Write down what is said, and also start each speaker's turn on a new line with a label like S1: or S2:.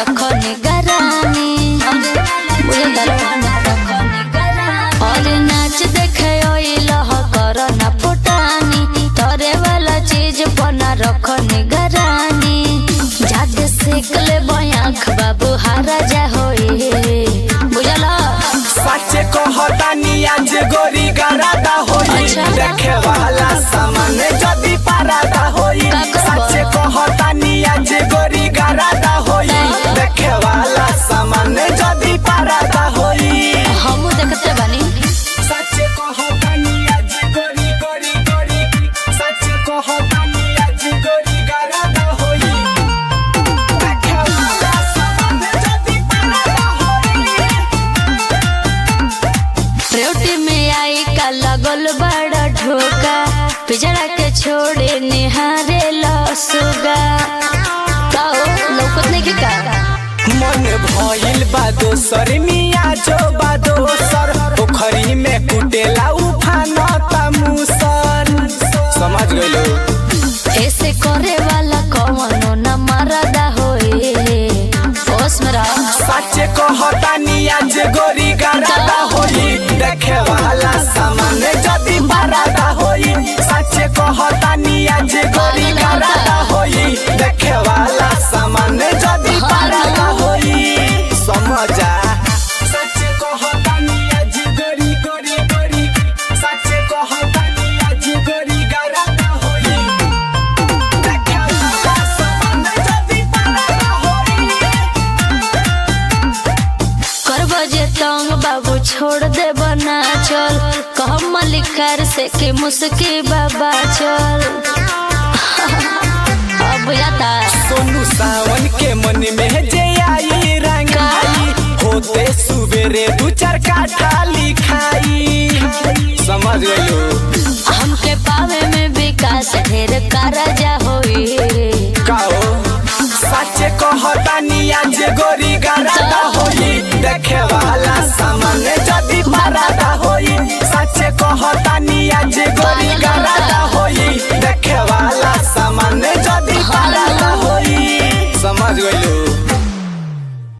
S1: रखो निगरानी और नाच देखे लह कर ना फुटानी तोरे वाला चीज बना रखो निगरानी जाके सीख ले आँख बाबू हारा जा होई बुझला
S2: सच कहतानी आज गोरी गरादा होई देखे वाला सामान जदी पारादा होई सच कहतानी आज गोरी गरादा होई देखे वाला सामान जदी पारादा होई
S1: हम देखते बानी
S2: सच कहतानी आज गोरी गोरी गोरी सच कहतानी आज गोरी गरादा होई देखे वाला सामान जदी पारादा होई
S1: रेवटी में आई का लगल बड़ा ढोका पिजड़ा के छोड़े निहारे लसुगा काओ लौकत नहीं के का
S2: मन भइल बा दोसर मिया जो बा दोसर पोखरी में कुटेला उफाना ता मुसर समझ गइलो
S1: ऐसे करे वाला कौनो न मरदा होए होश में रह
S2: सच कहतानी आज गोरी गरादा होई देखे वाला सामान जदी बरादा होई सच कहतानी आज गोरी गरादा होई देखे वाला सामान जदी बरादा होई समझा सच कहतानी आज गोरी गोरी गोरी सच कहतानी आज गोरी गरादा होई देखे वाला सामान जदी बरादा होई
S1: करबो जे तंग बाबू छोड़ दे बना चल कह मलिकार से के मुस्की बाबा चल अब बुझाता
S2: सोनू सावन के मन में जे आई रंगाई होते सुबेरे दू चार काठा लिखाई समझ गयो
S1: हमके पावे में विकास ढेर कारजा होई
S2: काओ सच कहतानी आज गोरी गरादा होई देखे वाला सामान जदी बरादा होई सच कहतानी आज गोरी गरादा होई देखे वाला सामान जदी बरादा होई समझ गयो